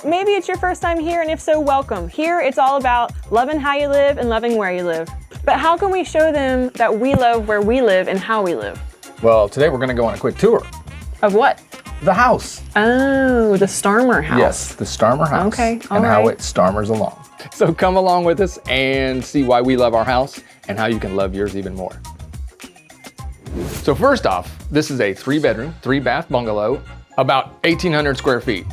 Maybe it's your first time here, and if so, welcome. Here, it's all about loving how you live and loving where you live. But how can we show them that we love where we live and how we live? Well, today we're gonna go on a quick tour. Of what? The house. Oh, the Starmer house. Yes, the Starmer house. Okay, all and right. how it starmers along. So come along with us and see why we love our house and how you can love yours even more. So first off, this is a 3-bedroom, 3-bath bungalow, about 1,800 square feet.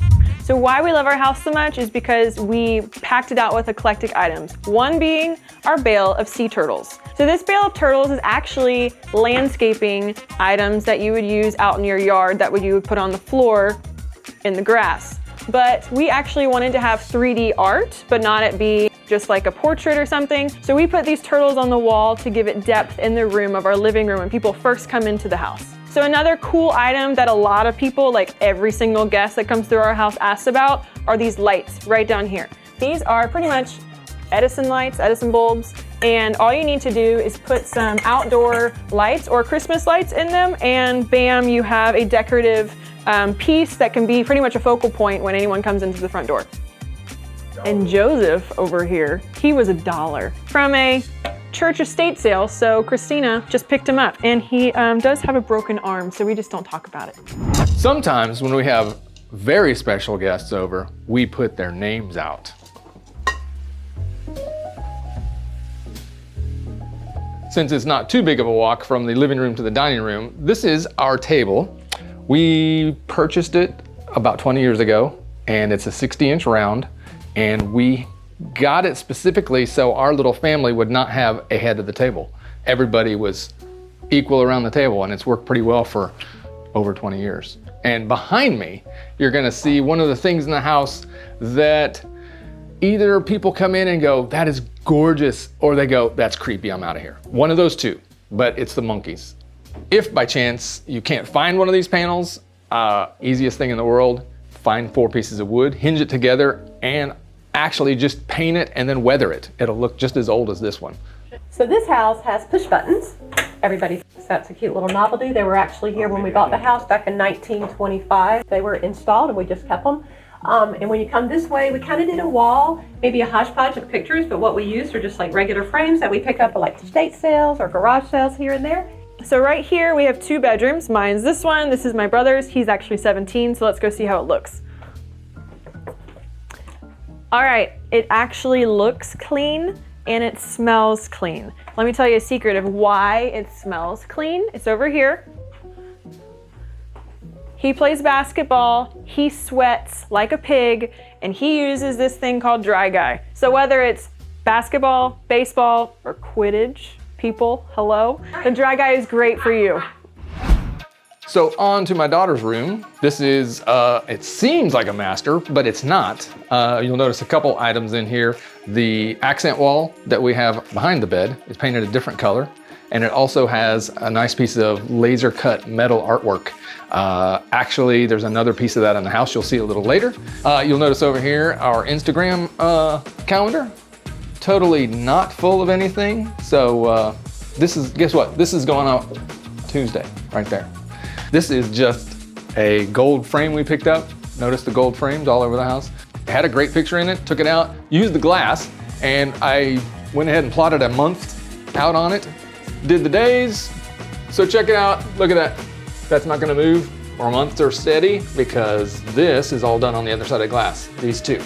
So why we love our house so much is because we packed it out with eclectic items. One being our bale of sea turtles. So this bale of turtles is actually landscaping items that you would use out in your yard that you would put on the floor in the grass. But we actually wanted to have 3D art, but not it be just like a portrait or something. So we put these turtles on the wall to give it depth in the room of our living room when people first come into the house. So another cool item that a lot of people, like every single guest that comes through our house asks about, are these lights right down here. These are pretty much Edison lights, Edison bulbs, and all you need to do is put some outdoor lights or Christmas lights in them, and bam, you have a decorative piece that can be pretty much a focal point when anyone comes into the front door. And Joseph over here, he was $1 from a church estate sale, so Christina just picked him up, and he does have a broken arm, so we just don't talk about it. Sometimes when we have very special guests over, we put their names out. Since it's not too big of a walk from the living room to the dining room, this is our table. We purchased it about 20 years ago, and it's a 60-inch round, and we got it specifically so our little family would not have a head of the table. Everybody was equal around the table, and it's worked pretty well for over 20 years. And behind me, you're gonna see one of the things in the house that either people come in and go, that is gorgeous, or they go, that's creepy, I'm out of here. One of those two, but it's the monkeys. If by chance you can't find one of these panels, easiest thing in the world, find 4 pieces of wood, hinge it together, and actually just paint it and then weather it. It'll look just as old as this one. So this house has push buttons. Everybody thinks that's a cute little novelty. They were actually here when we bought the house back in 1925. They were installed and we just kept them. And when you come this way, we kind of did a wall, maybe a hodgepodge of pictures, but what we used are just like regular frames that we pick up at like estate sales or garage sales here and there. So right here we have 2 bedrooms. Mine's this one, this is my brother's. He's actually 17, so let's go see how it looks. All right, it actually looks clean and it smells clean. Let me tell you a secret of why it smells clean. It's over here. He plays basketball, he sweats like a pig, and he uses this thing called Dry Guy. So whether it's basketball, baseball, or Quidditch, people, hello, the Dry Guy is great for you. So on to my daughter's room. This is, it seems like a master, but it's not. You'll notice a couple items in here. The accent wall that we have behind the bed is painted a different color. And it also has a nice piece of laser cut metal artwork. Actually, there's another piece of that in the house. You'll see a little later. You'll notice over here our Instagram calendar. Totally not full of anything. So this is, guess what? This is going out Tuesday, right there. This is just a gold frame we picked up. Notice the gold frames all over the house. It had a great picture in it, took it out, used the glass, and I went ahead and plotted a month out on it. Did the days, so check it out, look at that. That's not gonna move, or months are steady, because this is all done on the other side of the glass, these two.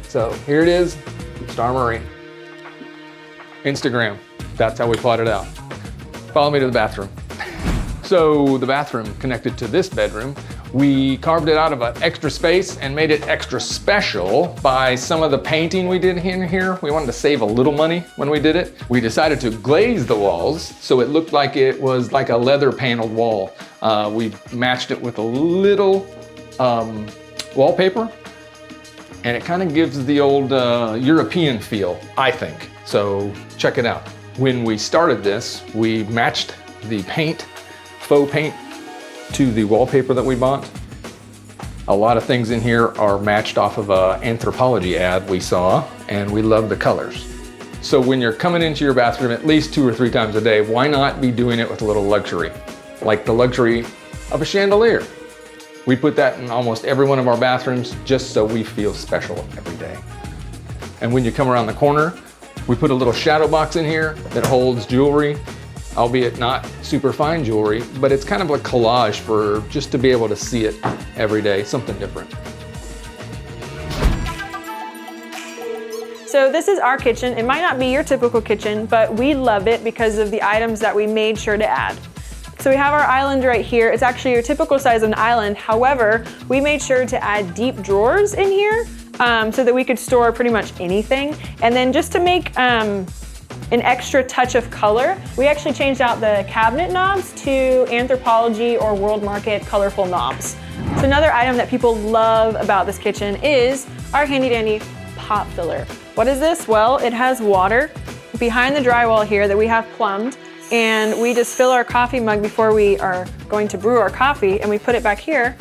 So here it is, Starmering. Instagram, that's how we plotted it out. Follow me to the bathroom. So the bathroom connected to this bedroom, we carved it out of an extra space and made it extra special by some of the painting we did in here. We wanted to save a little money when we did it. We decided to glaze the walls so it looked like it was like a leather paneled wall. We matched it with a little wallpaper, and it kind of gives the old European feel, I think. So check it out. When we started this, we matched the paint, faux paint, to the wallpaper that we bought. A lot of things in here are matched off of an Anthropology ad we saw, and we love the colors. So when you're coming into your bathroom at least 2 or 3 times a day, why not be doing it with a little luxury? Like the luxury of a chandelier. We put that in almost every one of our bathrooms just so we feel special every day. And when you come around the corner, we put a little shadow box in here that holds jewelry, albeit not super fine jewelry, but it's kind of a collage for just to be able to see it every day, something different. So this is our kitchen. It might not be your typical kitchen, but we love it because of the items that we made sure to add. So we have our island right here. It's actually your typical size of an island. However, we made sure to add deep drawers in here so that we could store pretty much anything. And then just to make an extra touch of color, we actually changed out the cabinet knobs to Anthropologie or World Market colorful knobs. So another item that people love about this kitchen is our handy dandy pot filler. What is this? Well, it has water behind the drywall here that we have plumbed, and we just fill our coffee mug before we are going to brew our coffee, and we put it back here,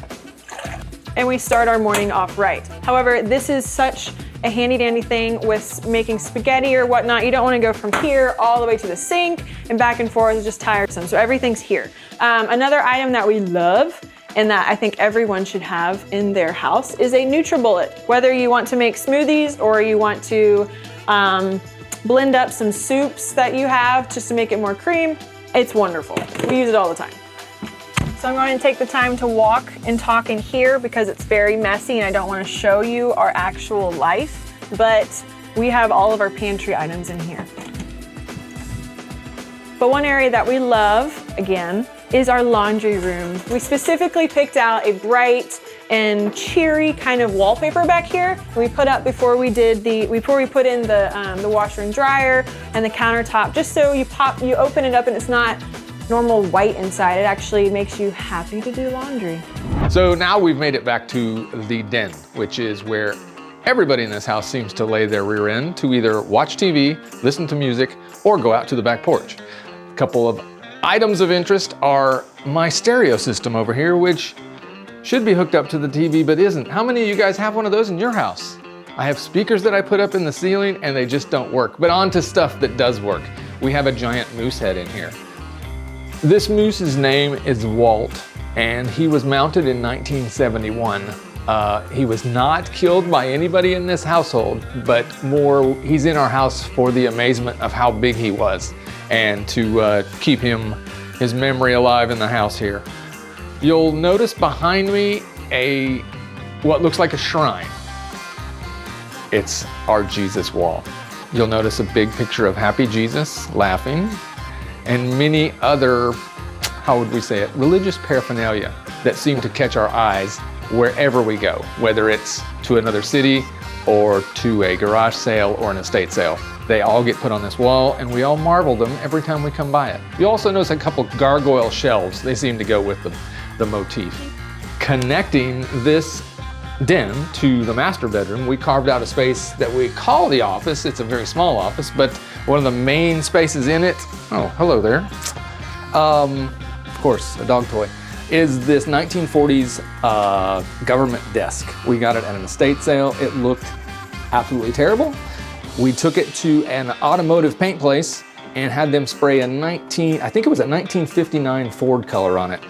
and we start our morning off right. However, this is such a handy dandy thing with making spaghetti or whatnot. You don't want to go from here all the way to the sink and back and forth. It's just tiresome. So everything's here. Another item that we love and that I think everyone should have in their house is a NutriBullet. Whether you want to make smoothies or you want to blend up some soups that you have just to make it more cream, it's wonderful. We use it all the time. So I'm going to take the time to walk and talk in here because it's very messy and I don't want to show you our actual life, but we have all of our pantry items in here. But one area that we love, again, is our laundry room. We specifically picked out a bright and cheery kind of wallpaper back here. We put up before we put in the washer and dryer and the countertop, just so you open it up and it's not normal white inside. It actually makes you happy to do laundry. So now we've made it back to the den, which is where everybody in this house seems to lay their rear end to either watch TV, listen to music, or go out to the back porch. A couple of items of interest are my stereo system over here, which should be hooked up to the TV but isn't. How many of you guys have one of those in your house? I have speakers that I put up in the ceiling and they just don't work. But on to stuff that does work. We have a giant moose head in here. This moose's name is Walt, and he was mounted in 1971. He was not killed by anybody in this household, but more, he's in our house for the amazement of how big he was and to keep his memory alive in the house here. You'll notice behind me what looks like a shrine. It's our Jesus wall. You'll notice a big picture of happy Jesus laughing and many other, how would we say it, religious paraphernalia that seem to catch our eyes wherever we go, whether it's to another city or to a garage sale or an estate sale. They all get put on this wall and we all marvel them every time we come by it. You also notice a couple gargoyle shelves. They seem to go with the motif. Connecting this den to the master bedroom, we carved out a space that we call the office. It's a very small office, but one of the main spaces in it, oh, hello there. Of course, a dog toy, is this 1940s government desk. We got it at an estate sale. It looked absolutely terrible. We took it to an automotive paint place and had them spray I think it was a 1959 Ford color on it.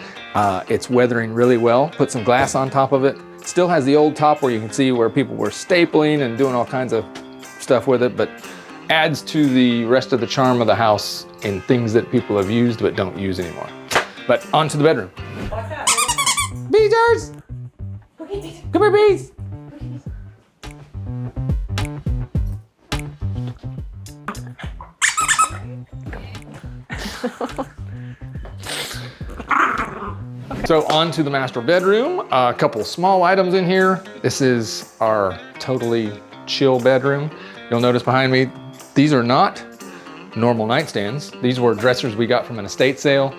It's weathering really well. Put some glass on top of it. Still has the old top where you can see where people were stapling and doing all kinds of stuff with it, but adds to the rest of the charm of the house in things that people have used but don't use anymore. But on to the bedroom. Watch out. Beaters! Come here, bees! So on to the master bedroom. A couple small items in here. This is our totally chill bedroom. You'll notice behind me, these are not normal nightstands. These were dressers we got from an estate sale.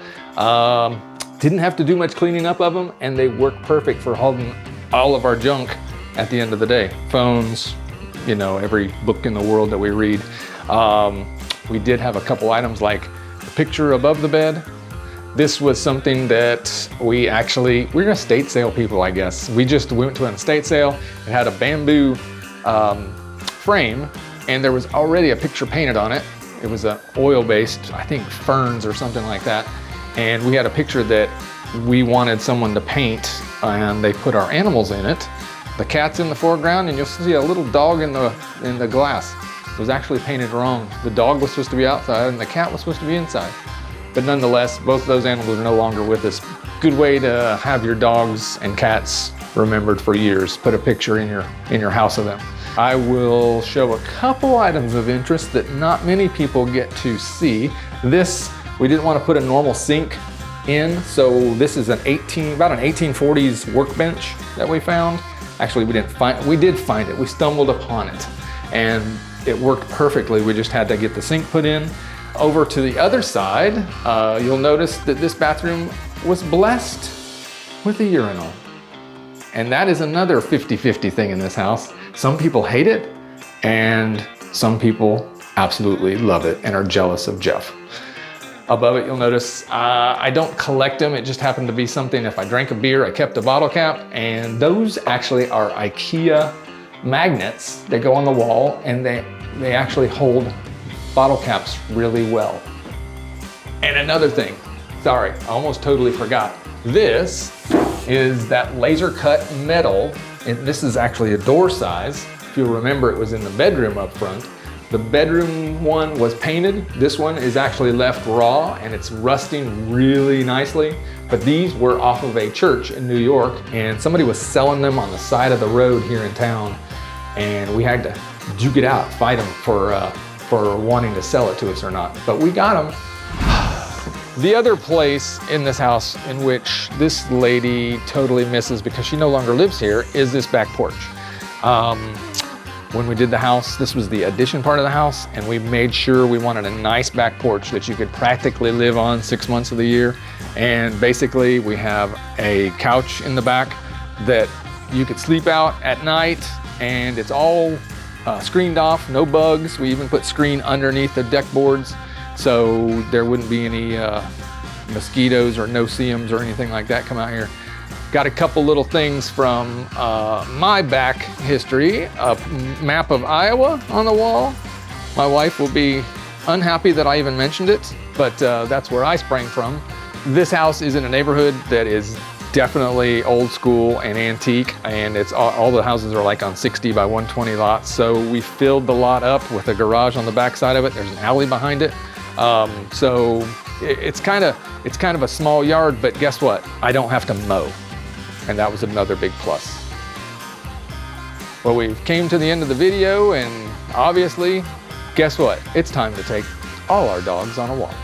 Didn't have to do much cleaning up of them, and they work perfect for holding all of our junk at the end of the day. Phones, you know, every book in the world that we read. We did have a couple items like the picture above the bed. This was something that we're estate sale people, I guess. We just went to an estate sale. It had a bamboo frame, and there was already a picture painted on it. It was an oil-based, I think ferns or something like that. And we had a picture that we wanted someone to paint, and they put our animals in it. The cat's in the foreground, and you'll see a little dog in the glass. It was actually painted wrong. The dog was supposed to be outside, and the cat was supposed to be inside. But nonetheless, both of those animals are no longer with us. Good way to have your dogs and cats remembered for years. Put a picture in your house of them. I will show a couple items of interest that not many people get to see. This, we didn't want to put a normal sink in, so this is about an 1840s workbench that we found. Actually, we did find it. We stumbled upon it, and it worked perfectly. We just had to get the sink put in. Over to the other side, you'll notice that this bathroom was blessed with a urinal. And that is another 50-50 thing in this house. Some people hate it, and some people absolutely love it and are jealous of Jeff. Above it, you'll notice I don't collect them. It just happened to be something, if I drank a beer, I kept a bottle cap, and those actually are IKEA magnets that go on the wall, and they actually hold bottle caps really well. And another thing, sorry, I almost totally forgot. This is that laser cut metal, and this is actually a door size. If you'll remember, it was in the bedroom up front. The bedroom one was painted. This one is actually left raw, and it's rusting really nicely. But these were off of a church in New York, and somebody was selling them on the side of the road here in town, and we had to duke it out, fight them for wanting to sell it to us or not. But we got them. The other place in this house in which this lady totally misses because she no longer lives here is this back porch. When we did the house, this was the addition part of the house, and we made sure we wanted a nice back porch that you could practically live on 6 months of the year. And basically we have a couch in the back that you could sleep out at night, and it's all screened off, no bugs. We even put screen underneath the deck boards, so there wouldn't be any mosquitoes or no-see-ums or anything like that come out here. Got a couple little things from my back history. A map of Iowa on the wall. My wife will be unhappy that I even mentioned it, but that's where I sprang from. This house is in a neighborhood that is definitely old school and antique, and it's all the houses are like on 60 by 120 lots. So we filled the lot up with a garage on the back side of it. There's an alley behind it. So it's kind of a small yard, but guess what? I don't have to mow. And that was another big plus. Well, we came to the end of the video, and obviously, guess what? It's time to take all our dogs on a walk.